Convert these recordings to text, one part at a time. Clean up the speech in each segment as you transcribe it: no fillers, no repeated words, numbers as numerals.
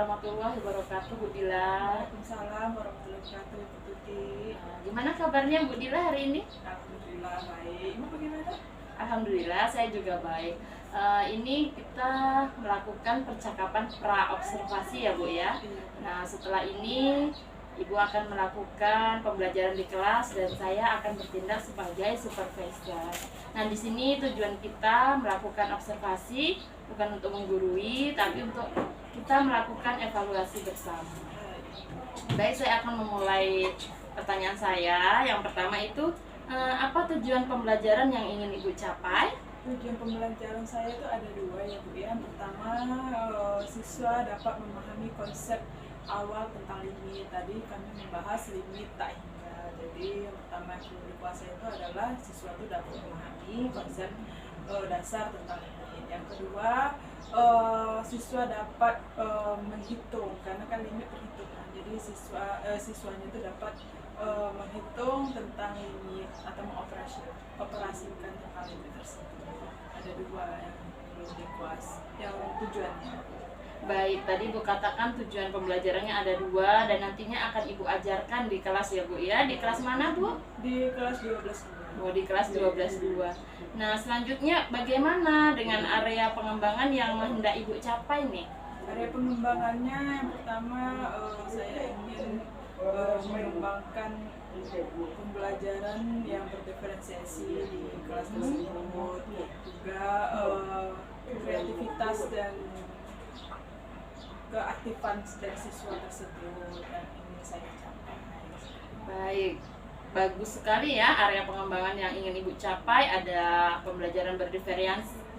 warahmatullahi wabarakatuh, Bu Dila. Waalaikumsalam warahmatullahi wabarakatuh, Ibu Tuti. Gimana kabarnya Bu Dila hari ini? Alhamdulillah baik. Ibu bagaimana? Alhamdulillah, saya juga baik. Ini kita melakukan percakapan pra-observasi ya Bu ya. Nah, setelah ini Ibu akan melakukan pembelajaran di kelas dan saya akan bertindak sebagai supervisor. Nah, di sini tujuan kita melakukan observasi bukan untuk menggurui, tapi untuk kita melakukan evaluasi bersama. Baik, saya akan memulai pertanyaan saya. Yang pertama itu, apa tujuan pembelajaran yang ingin Ibu capai? Tujuan pembelajaran saya itu ada dua ya Bu ya. Yang pertama, siswa dapat memahami konsep awal tentang limit. Tadi kami membahas limit tak hingga. Jadi yang pertama yang perlu dikuasai itu adalah siswa itu dapat memahami konsep dasar tentang limit. Yang kedua, siswa dapat menghitung karena kan limit perhitungan. Jadi siswanya itu dapat menghitung tentang limit atau mengoperasikan tentang limit tersebut. Ada dua yang perlu dikuasai, yang tujuannya. Baik, tadi Ibu katakan tujuan pembelajarannya ada dua dan nantinya akan Ibu ajarkan di kelas ya Bu ya. Di kelas mana Bu? Di kelas 12. Oh, di kelas 12.2. Nah, selanjutnya bagaimana dengan area pengembangan yang hendak Ibu capai nih? Area pengembangannya yang pertama saya ingin mengembangkan pembelajaran yang berdiferensiasi di kelas tersebut, juga kreativitas dan keaktifan dari siswa tersebut dan ini saya capai. Baik, bagus sekali ya area pengembangan yang ingin Ibu capai. Ada pembelajaran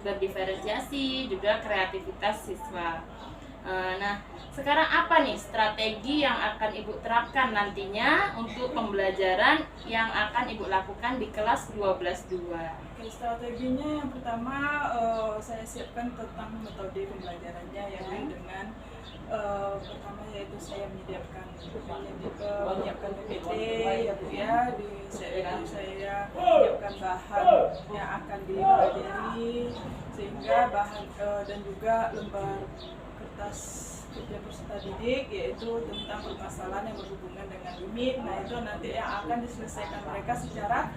berdiferensiasi, juga kreativitas siswa. Nah, sekarang apa nih strategi yang akan Ibu terapkan nantinya untuk pembelajaran yang akan Ibu lakukan di kelas 12.2? Oke, strateginya yang pertama saya siapkan tentang metode pembelajarannya yang dengan pertama yaitu saya menyiapkan PPT ya Bu ya, saya menyiapkan bahan yang akan dipelajari sehingga bahan dan juga lembar kertas kerja peserta didik yaitu tentang permasalahan yang berhubungan dengan limit. Nah, itu nanti yang akan diselesaikan mereka secara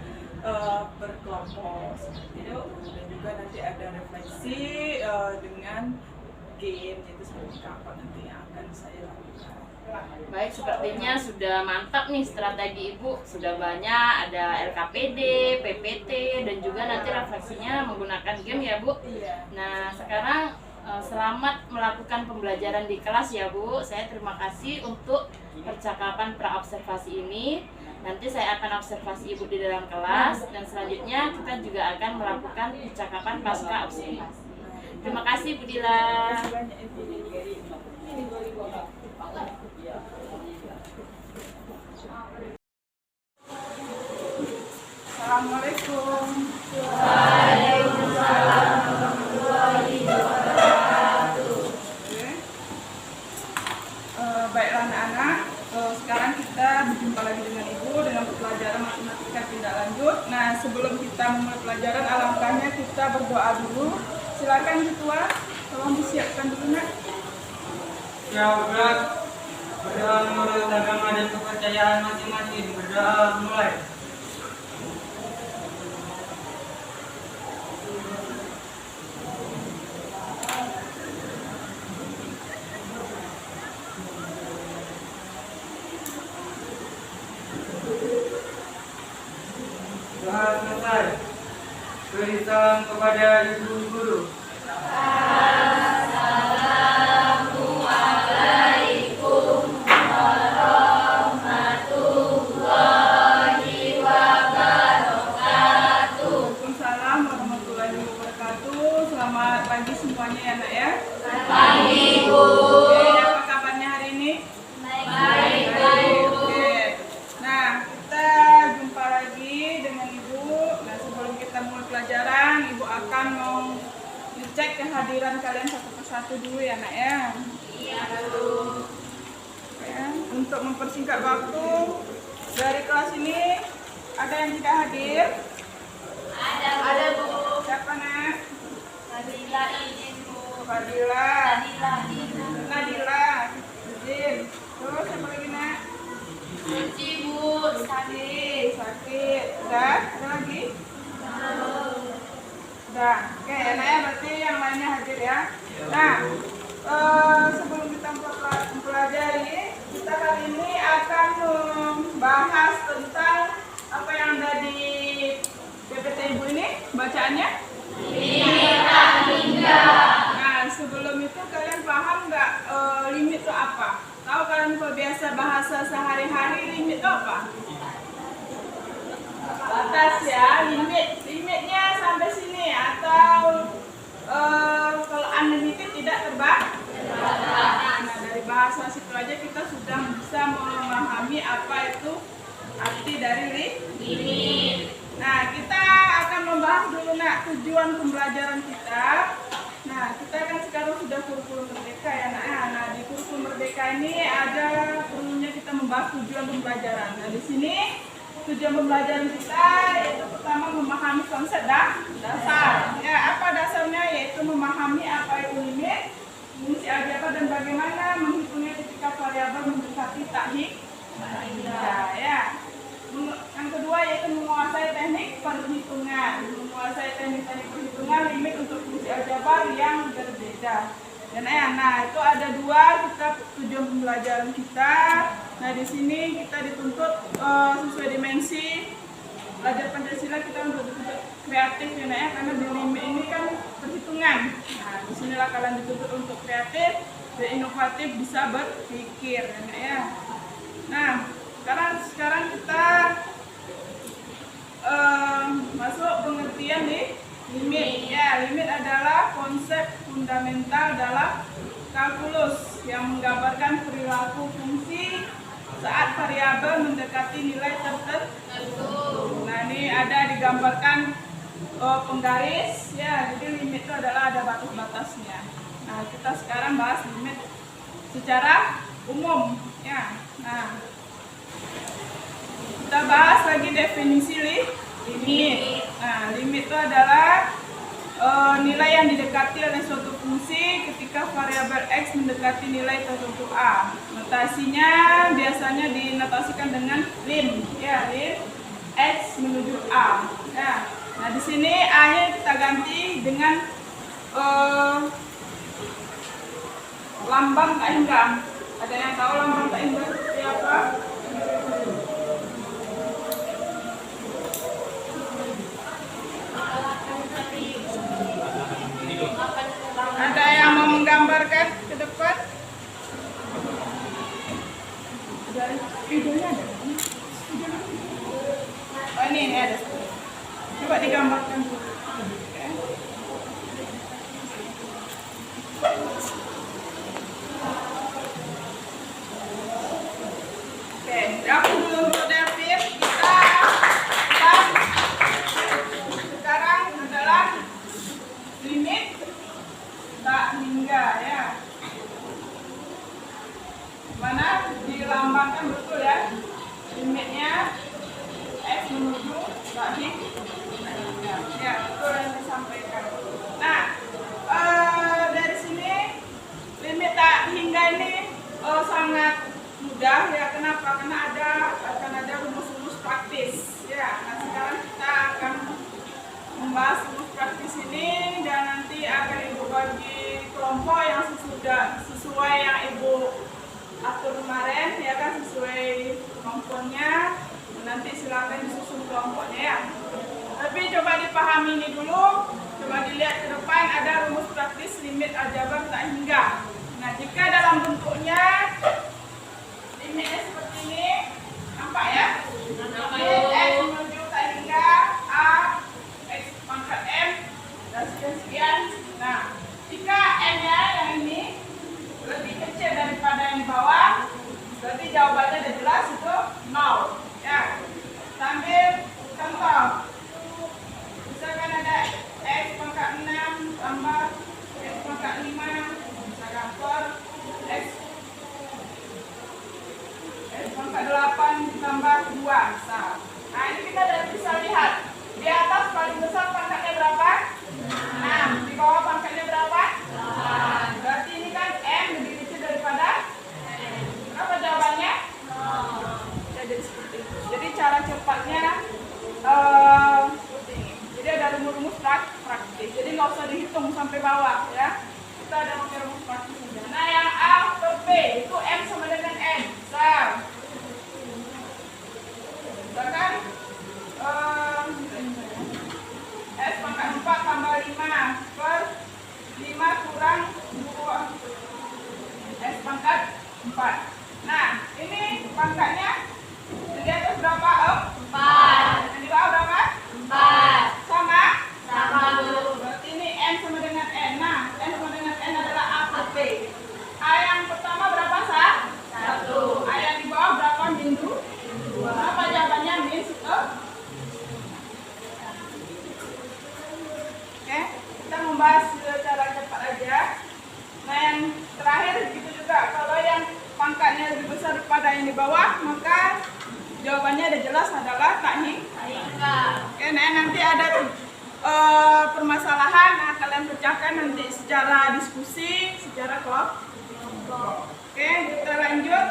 berkelompok seperti itu, dan juga nanti ada refleksi dengan game, itu seperti apa nanti yang akan saya lakukan. Baik, sepertinya sudah mantap nih strategi Ibu. Sudah banyak, ada LKPD, PPT, dan juga nanti refleksinya menggunakan game ya Bu. Iya. Nah, sekarang selamat melakukan pembelajaran di kelas ya Bu. Saya terima kasih untuk percakapan pra-observasi ini. Nanti saya akan observasi Ibu di dalam kelas dan selanjutnya kita juga akan melakukan percakapan pasca observasi. Terima kasih Bu Dila. Assalamualaikum. Waalaikumsalam warahmatullahi wabarakatuh. Baiklah anak-anak, sekarang kita berjumpa lagi dengan Ibu dengan pelajaran matematika tindak lanjut. Nah, sebelum kita memulai pelajaran, alangkahnya kita berdoa dulu. Silakan Ketua, tolong disiapkan dulu nak. Ya berat, berdoa menurut agama dan kepercayaan masing-masing. Berdoa mulai. Doa selesai. Beri salam kepada ibu guru. Assalamualaikum warahmatullahi wabarakatuh. Waalaikumsalam warahmatullahi wabarakatuh. Selamat pagi semuanya ya nak ya. Pagi Bu. Oke, apa kabarnya hari ini? Baik. Oke. Nah, kita jumpa lagi dengan Ibu. Nah, sebelum kita mulai pelajaran, Ibu akan mau dicek kehadiran kalian satu persatu dulu ya nak ya. Iya Bu. Ya, untuk mempersingkat waktu dari kelas ini ada yang tidak hadir? Ada Bu. Siapa nak? Nabila izin Bu. Fadila, Nabila izin. Nadila. Din. Terus apa lagi nak? Suci Bu. Sakit, sakit. Udah? Ada lagi? Udah. Oke, enaknya berarti yang lainnya hadir ya. Nah, sebelum kita mempelajari, kita kali ini akan membahas tentang apa yang ada di PPT Ibu ini. Bacaannya? Limit tak hingga. Nah, sebelum itu kalian paham nggak limit itu apa? Tahu kalian kalau biasa bahasa sehari-hari limit itu apa? Batas ya, limitnya sampai sini atau kalau unlimited tidak terbatas. Nah, dari bahasa situ aja kita sudah bisa memahami apa itu arti dari limit. Nah, kita akan membahas dulu nak tujuan pembelajaran kita. Nah, kita kan sekarang sudah kurikulum merdeka ya nak. Nah, di kurikulum merdeka ini ada perlunya kita membahas tujuan pembelajaran. Nah, di sini tujuan pembelajaran kita yaitu pertama memahami konsep dasar. Ya, apa dasarnya? Yaitu memahami apa itu limit, fungsi aljabar dan bagaimana menghitungnya ketika variabel mendekati tak hingga. Ya. Yang kedua yaitu menguasai teknik perhitungan. Menguasai teknik perhitungan limit untuk fungsi aljabar yang berbeda. Dan nah itu ada dua tujuan pembelajaran kita. Nah di sini kita dituntut sesuai dimensi belajar Pancasila kita untuk dituntut kreatif ya karena di limit ini kan perhitungan. Nah disinilah kalian dituntut untuk kreatif dan inovatif bisa berpikir ya. Nah sekarang kita masuk pengertian di limit. Ya, limit adalah konsep fundamental dalam kalkulus yang menggambarkan perilaku fungsi saat variabel mendekati nilai tertentu. Nah, ini ada digambarkan penggaris ya. Jadi limit itu adalah ada batas-batasnya. Nah, kita sekarang bahas limit secara umum ya. Nah, kita bahas lagi definisi limit. Nah, limit itu adalah nilai yang didekati oleh suatu fungsi ketika variabel x mendekati nilai tertentu a. Notasinya biasanya dinotasikan dengan lim, ya lim x menuju a. Ya. Nah, di sini a-nya kita ganti dengan lambang tak hingga. Ada yang tahu lambang tak hingga seperti apa? Ada yang mau menggambarkan ke depan? Videonya ada? Oh ini ada. Coba digambarkan dulu. Oke, aku dulu untuk David. Kita sekarang adalah limit tak hingga ya. Mana dilambangkan betul ya. Limitnya x menuju tak hingga. Ya, betul yang disampaikan. Nah, dari sini limit tak hingga ini sangat mudah ya. Kenapa? Karena akan ada rumus-rumus praktis ya. Nah, sekarang kita akan membahas rumus praktis ini dan nanti akan ibu bagi kelompok yang sesuai yang ibu atur kemarin ya kan, sesuai kelompoknya. Nanti silakan disusun kelompoknya ya. Tapi coba dipahami ini dulu. Coba dilihat ke depan ada rumus praktis limit aljabar tak hingga. Nah jika dalam bentuknya limitnya seperti ini, nampak ya? Limit x menuju tak hingga a x pangkat m dan sekian. Nah, jika m-nya yang ini lebih kecil daripada yang di bawah, berarti jawabannya udah jelas itu 0. Ya, sambil contoh. Misalkan ada x pangkat 6 tambah x pangkat 5, misalkan per x pangkat 8 tambah 2 misal. Nah ini kita udah bisa lihat di atas paling besar pangkatnya berapa? 6. Di bawah pangkatnya berapa? 8. Berarti ini kan m lebih kecil daripada bawah ya. Kita ada pakai rumus praktis saja. Nah, yang A per B itu M sama dengan N. Misalkan S pangkat 4 tambah 5 per 5 kurang 2 S pangkat 4. Nah, ini pangkatnya di atas berapa, Om? 4. Yang di bawah berapa? 4. Sama? Sama, Bu. Berarti ini N sama dengan N. Nah, N sama dengan N adalah A per B. A yang pertama berapa, Sa? 1. A yang di bawah berapa, Bindu? 2. Apa jawabannya, Miss? Oke, kita membahas secara cepat aja. Nah, yang terakhir begitu juga. Kalau yang pangkatnya lebih besar daripada yang di bawah, maka jawabannya ada jelas adalah tak hingga. Oke, nah nanti ada permasalahan, nah kalian pecahkan nanti secara diskusi, secara kelompok. Oke, kita lanjut.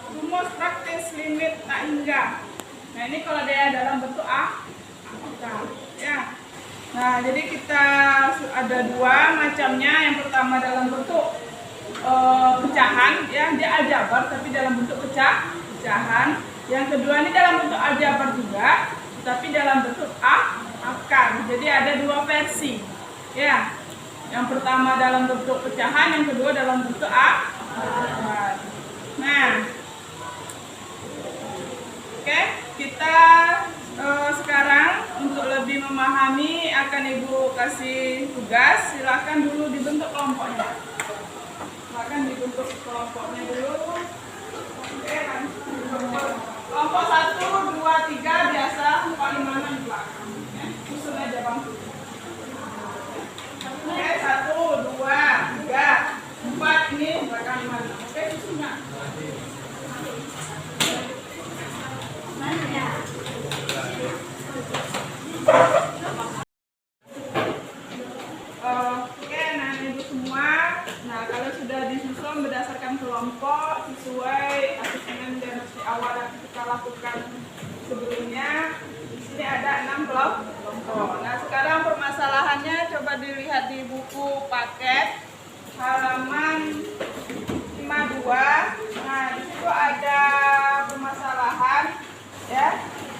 Rumus praktis limit tak hingga. Nah, ini kalau dia dalam bentuk A, ya. Nah, jadi kita ada dua macamnya. Yang pertama dalam bentuk pecahan, ya, dia aljabar tapi dalam bentuk pecahan. Yang kedua ini dalam bentuk aljabar juga, tapi dalam bentuk akar. Jadi ada dua versi, ya. Yang pertama dalam bentuk pecahan, yang kedua dalam bentuk akar. Nah, oke, kita sekarang untuk lebih memahami akan Ibu kasih tugas. Silakan dulu dibentuk kelompoknya. Silakan dibentuk kelompoknya dulu. Oke, kelompok 1, 2, 3 biasa 4, 5, 6 di belakang. Susun aja Bang. Oke, 1, 2, 3, 4 ini belakang 5, 6. Oke, susunnya. Oke, nah Ibu semua. Nah, kalau sudah disusun berdasarkan kelompok sesuai asesmen diagnostik awal yang kita lakukan sebelumnya, di sini ada 6 kelompok. Nah, sekarang permasalahannya coba dilihat di buku paket halaman 52. Nah, di situ ada permasalahan, ya.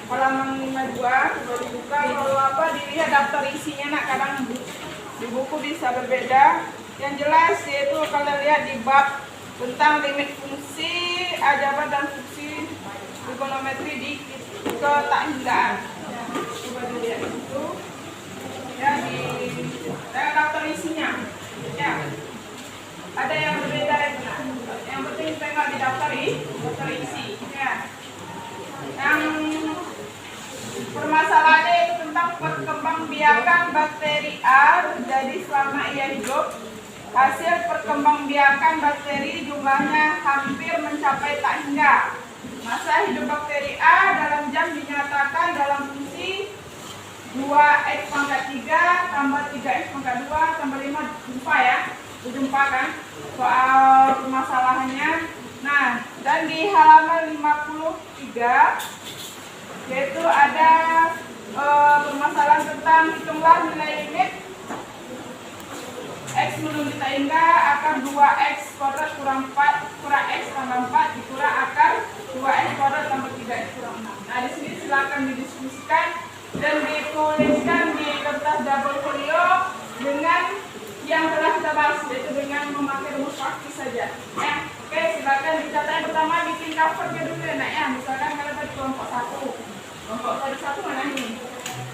Halaman 52 coba dibuka. Kalau apa dilihat daftar isinya, nak kadang di buku bisa berbeda. Yang jelas yaitu kalau lihat di bab tentang limit fungsi aljabar dan fungsi trigonometri di ketahinggaan. Ya, coba dilihat itu. Ya, di daftar isinya. Ya. Ada yang berbeda itu. Yang penting tengok di daftar isi. Ya. Yang permasalahannya itu tentang perkembangbiakan bakteri A terjadi selama ia hidup. Hasil perkembangbiakan bakteri jumlahnya hampir mencapai tak hingga. Masa hidup bakteri A dalam jam dinyatakan dalam fungsi 2x pangkat 3 tambah 3x pangkat 2 tambah 5. Jumpa ya, jumpa kan soal permasalahannya. Nah, dan di halaman 53 yaitu ada permasalahan tentang hitunglah nilai limit X menuju tak hingga akar 2x kuadrat kurang 4 kurang X tambah 4 dikurang akar 2x kuadrat tambah 3x kurang 6. Nah, di sini silakan didiskusikan dan dituliskan di kertas double folio dengan yang telah kita bahas, yaitu dengan memakai rumus praktis saja. Ya, oke, silakan dicatat. Yang pertama bikin covernya dulu ya, nak ya. Misalkan kalau tadi kelompok 1. Kelompok tadi 1 mana nih?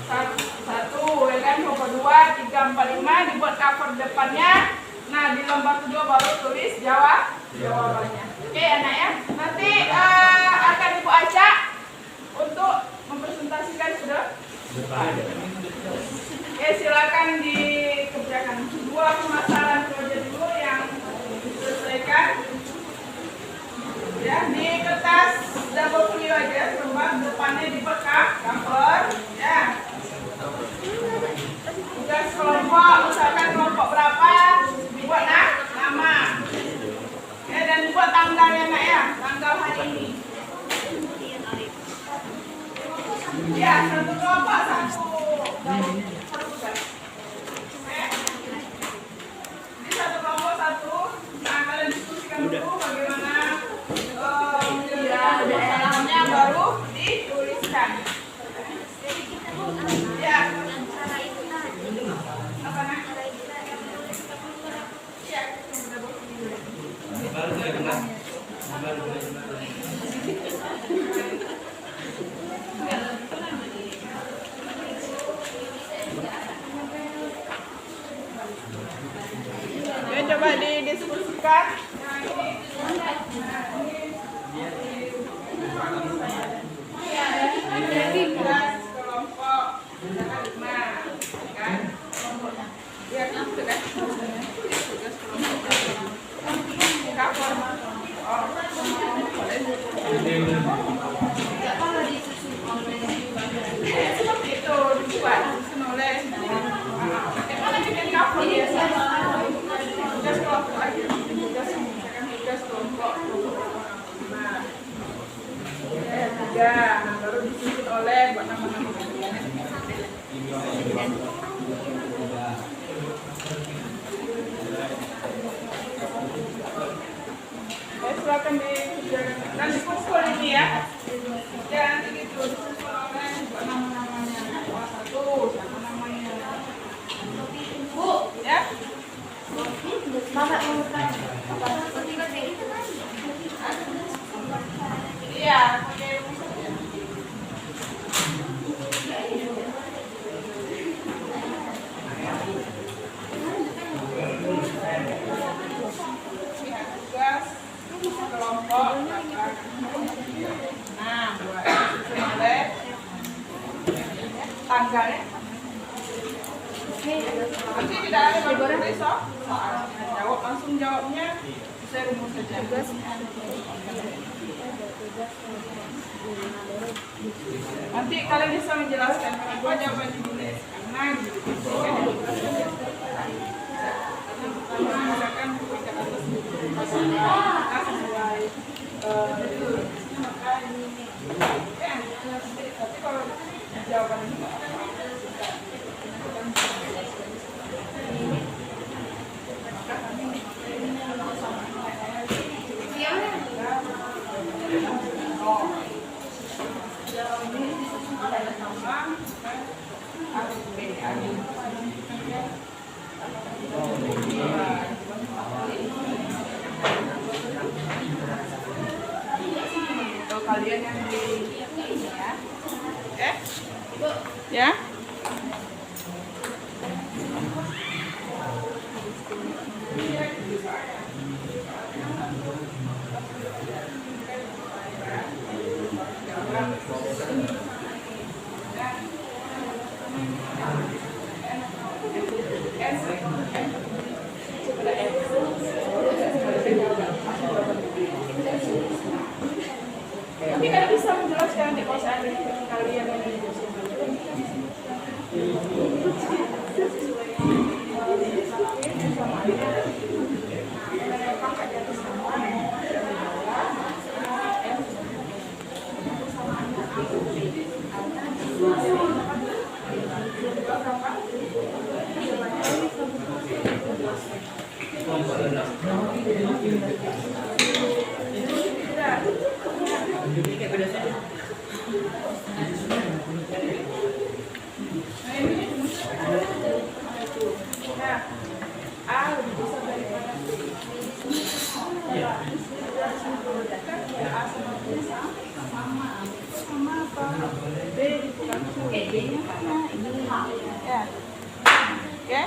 1, ya kan, kelompok 2, 3, 4, 5 dibuat cover depannya. Nah, di lembar kedua baru tulis jawabannya. Oke, anak ya. Nanti akan Ibu acak untuk mempresentasikan sudah. Oke, silakan dikerjakan. Dua permasalahan proyek dulu yang diselesaikan. Ya, di kertas double folio aja, lembar depannya dibuat cover. Ya. Tugas kelompok, misalkan kelompok berapa, dibuat nama. Ya, dan dibuat tanggalnya, nak ya, tanggal hari ini. Ya, satu kelompok satu tugas. baru dituliskan. Ya. Apa nak? Ya. Ya, coba didiskusikan. Nah, baru disusun oleh buat nama-nama kalian. Silakan dikerjakan dan dikumpul ini ya. Jangan begitu disusun oleh buat nama-namanya. Satu, siapa namanya? Bu, ya. Mama mau tanya apa? Iya, pakai tugas kelompok. Nah, buat disusun oleh tanggalnya. Nanti tidak ada baru besok jawab langsung jawabnya saya rumus saja. Nanti kalian bisa menjelaskan kenapa jawaban ditulis karena misalkan tingkat atas sesuai maka ini tapi kalau jawaban ini kalian yang di ya, oke, ya. Tapi kalian bisa menjelaskan di kosan kalian yang di Oke,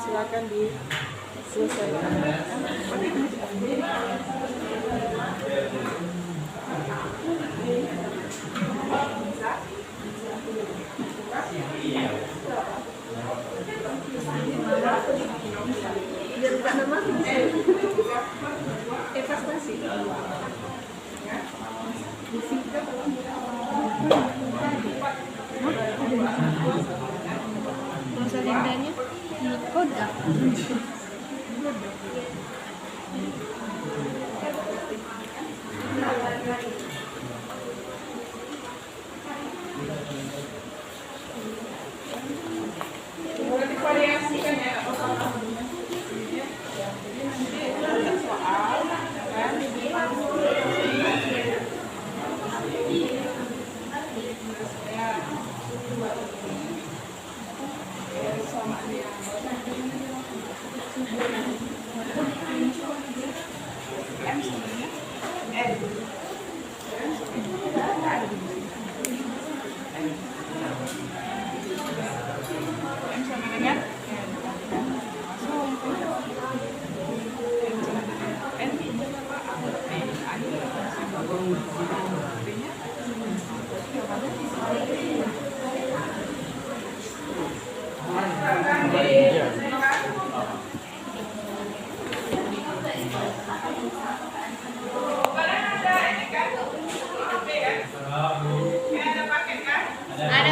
silakan diselesaikan. Salindanya kodak. Boleh divariasikan ya, apa soal jadi nanti ada soal kan Ada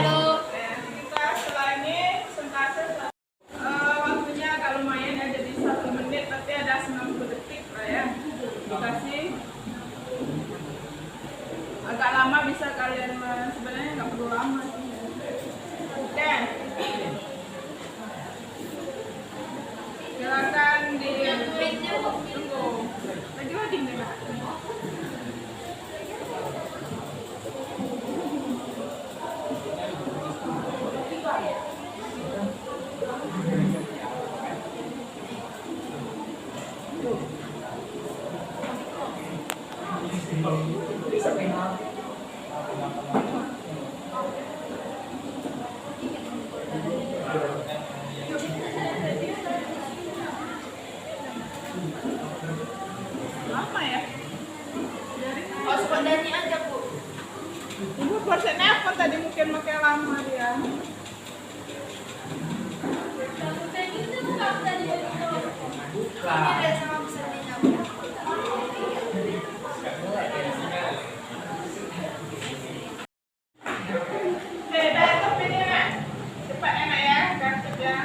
Bu. Kita setelah ini sentase waktunya agak lumayan ya, jadi 1 menit tapi ada 90 detik lah ya. Dikasih agak lama bisa kalian, sebenarnya nggak perlu lama sih. Oke. Silakan tunggu. Lagi loading nih Kak. Lama ya? Oh, sebenarnya aja Bu. Ibu persennya apa tadi mungkin makin lama dia. Dah tutup ini Nak. Cepat enak ya, ganteng ya.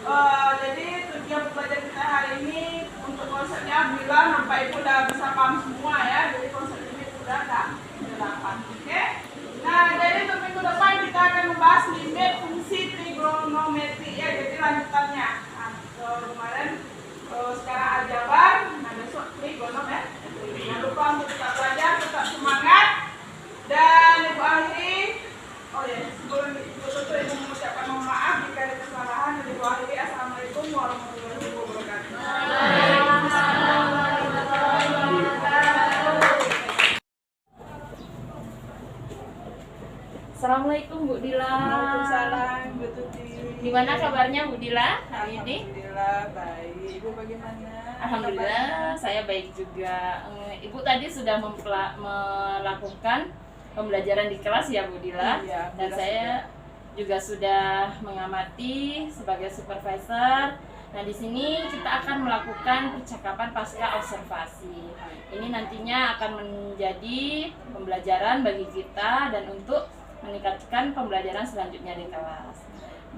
Jadi tujuan pembelajaran kita hari ini untuk konsepnya bila Bapak Ibu udah bisa paham semua ya. Jadi konsep limit sudah dapat. Oke. Nah, jadi untuk minggu depan kita akan membahas limit fungsi trigonometri ya. Jadi lanjutannya. Nah, kemarin sekarang aljabar, nah besok trigonometri. Jangan lupa untuk tetap belajar, tetap semangat. Dan Ibu akhiri, oh ya, sebelum Ibu tutup, Ibu mengucapkan mohon maaf jika ada kesalahan. Dan Ibu akhiri, Assalamualaikum warahmatullahi wabarakatuh. Assalamualaikum Bu Dila. Waalaikumsalam, Bu Tuti. Gimana kabarnya Bu Dila hari ini? Alhamdulillah baik. Ibu bagaimana? Alhamdulillah saya baik juga. Ibu tadi sudah melakukan pembelajaran di kelas ya Bu Dila. Iya, Dan jelas saya juga sudah mengamati sebagai supervisor. Nah, di sini kita akan melakukan percakapan pasca observasi. Ini nantinya akan menjadi pembelajaran bagi kita dan untuk meningkatkan pembelajaran selanjutnya di kelas.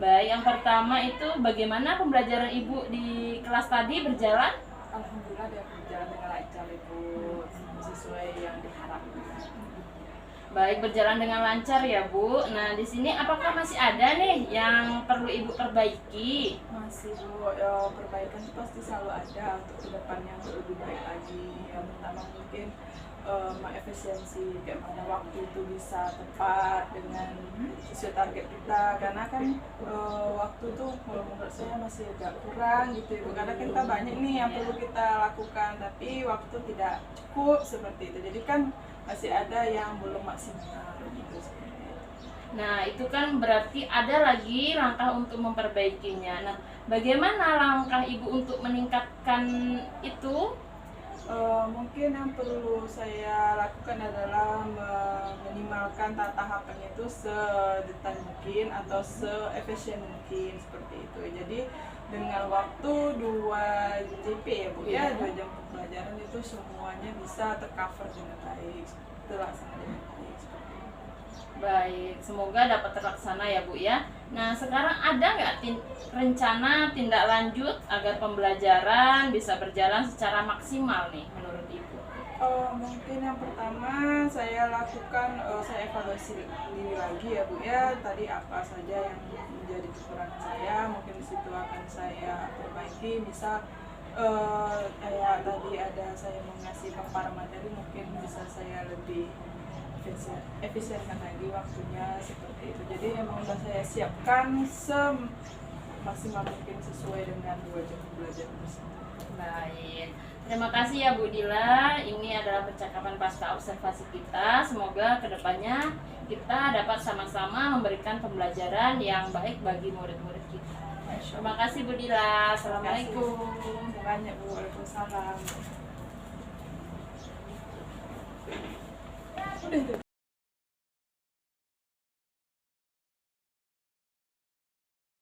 Baik, yang pertama itu bagaimana pembelajaran Ibu di kelas tadi berjalan? Alhamdulillah dia berjalan dengan lancar Ibu, sesuai yang diharapkan. Baik, berjalan dengan lancar ya Bu. Nah, di sini apakah masih ada nih yang perlu Ibu perbaiki? Masih Bu, ya, perbaikan itu pasti selalu ada untuk kedepannya untuk lebih baik lagi. Yang pertama mungkin efisiensi, kayak mana waktu itu bisa tepat dengan sesuai target kita. Karena kan waktu tuh kalau menurut saya masih agak kurang gitu Ibu. Karena kita banyak nih yang perlu kita lakukan, tapi waktu tidak cukup seperti itu. Jadi kan masih ada yang belum maksimal gitu. Nah, itu kan berarti ada lagi langkah untuk memperbaikinya. Nah, bagaimana langkah Ibu untuk meningkatkan itu? Mungkin yang perlu saya lakukan adalah meminimalkan tahapannya itu sedetail mungkin atau se-efisien mungkin seperti itu. Jadi dengan waktu 2 JP ya Bu ya, 2 jam pembelajaran itu semuanya bisa tercover dengan baik, terlaksana dengan baik. Baik, semoga dapat terlaksana ya Bu ya. Nah, sekarang ada nggak rencana tindak lanjut agar pembelajaran bisa berjalan secara maksimal nih menurut Ibu? Mungkin yang pertama saya lakukan, saya evaluasi diri lagi ya Bu ya. Tadi apa saja yang menjadi kekurangan saya, mungkin di situ akan saya perbaiki. Misal kayak tadi ada saya mengasih paparan materi, mungkin bisa saya lebih efisienkan lagi waktunya seperti itu. Jadi emang udah saya siapkan semaksimal mungkin sesuai dengan 2 jam belajar tersebut. Baik, terima kasih ya Bu Dila. Ini adalah percakapan pasca observasi kita. Semoga kedepannya kita dapat sama-sama memberikan pembelajaran yang baik bagi murid-murid kita. Terima kasih Bu Dila. Assalamualaikum. Terima kasih banyak Bu. Waalaikumsalam. Udah itu.